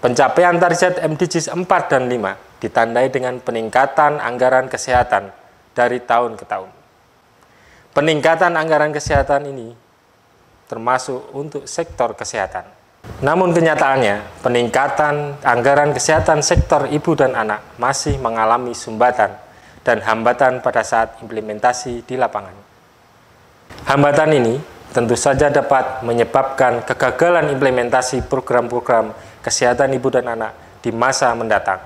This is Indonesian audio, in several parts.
Pencapaian target MDGs 4 dan 5 ditandai dengan peningkatan anggaran kesehatan dari tahun ke tahun. Peningkatan anggaran kesehatan ini termasuk untuk sektor kesehatan. Namun kenyataannya, peningkatan anggaran kesehatan sektor ibu dan anak masih mengalami sumbatan dan hambatan pada saat implementasi di lapangan. Hambatan ini tentu saja dapat menyebabkan kegagalan implementasi program-program kesehatan ibu dan anak di masa mendatang.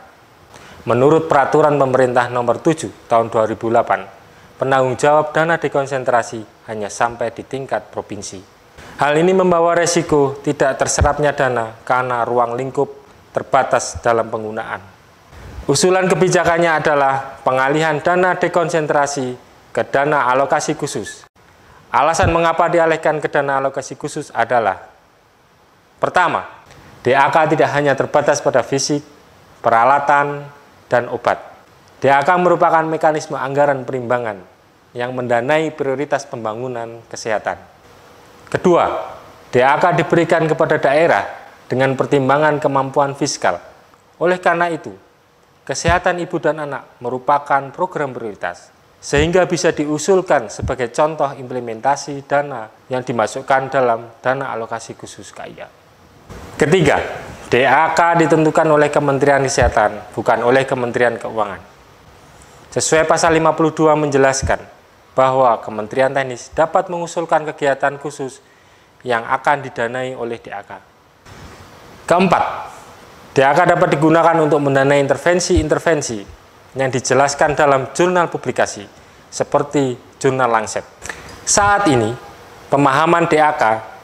Menurut Peraturan Pemerintah Nomor 7 Tahun 2008, penanggung jawab dana dekonsentrasi hanya sampai di tingkat provinsi. Hal ini membawa resiko tidak terserapnya dana karena ruang lingkup terbatas dalam penggunaan. Usulan kebijakannya adalah pengalihan dana dekonsentrasi ke dana alokasi khusus. Alasan mengapa dialihkan ke dana alokasi khusus adalah: pertama, DAK tidak hanya terbatas pada fisik, peralatan, dan obat. DAK merupakan mekanisme anggaran perimbangan yang mendanai prioritas pembangunan kesehatan. Kedua, DAK diberikan kepada daerah dengan pertimbangan kemampuan fiskal. Oleh karena itu, kesehatan ibu dan anak merupakan program prioritas, sehingga bisa diusulkan sebagai contoh implementasi dana yang dimasukkan dalam dana alokasi khusus KIA. Ketiga, DAK ditentukan oleh Kementerian Kesehatan, bukan oleh Kementerian Keuangan. Sesuai pasal 52 menjelaskan bahwa Kementerian Teknis dapat mengusulkan kegiatan khusus yang akan didanai oleh DAK. Keempat, DAK dapat digunakan untuk mendanai intervensi-intervensi yang dijelaskan dalam jurnal publikasi, seperti jurnal Lancet. Saat ini, pemahaman DAK,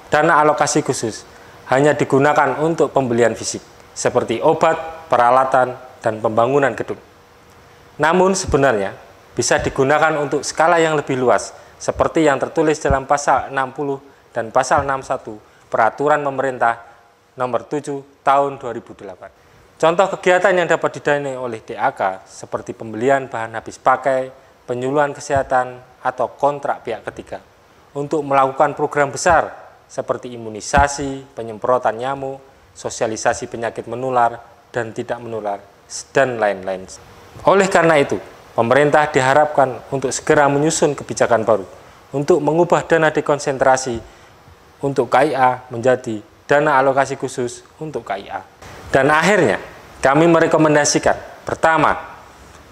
dana alokasi khusus, hanya digunakan untuk pembelian fisik, seperti obat, peralatan, dan pembangunan gedung. Namun sebenarnya, bisa digunakan untuk skala yang lebih luas, seperti yang tertulis dalam pasal 60 dan pasal 61 Peraturan Pemerintah Nomor 7 Tahun 2008. Contoh kegiatan yang dapat didanai oleh DAK seperti pembelian bahan habis pakai, penyuluhan kesehatan, atau kontrak pihak ketiga untuk melakukan program besar seperti imunisasi, penyemprotan nyamuk, sosialisasi penyakit menular dan tidak menular, dan lain-lain. Oleh karena itu, pemerintah diharapkan untuk segera menyusun kebijakan baru untuk mengubah dana dekonsentrasi untuk KIA menjadi dana alokasi khusus untuk KIA. Dan akhirnya, kami merekomendasikan, pertama,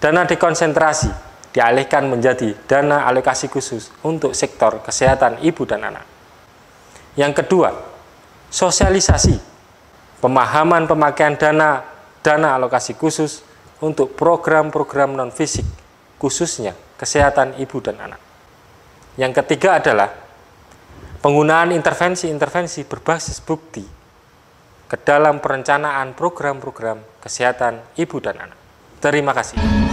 dana dekonsentrasi dialihkan menjadi dana alokasi khusus untuk sektor kesehatan ibu dan anak. Yang kedua, sosialisasi pemahaman pemakaian dana alokasi khusus untuk program-program non-fisik, khususnya kesehatan ibu dan anak. Yang ketiga adalah penggunaan intervensi-intervensi berbasis bukti ke dalam perencanaan program-program kesehatan ibu dan anak. Terima kasih.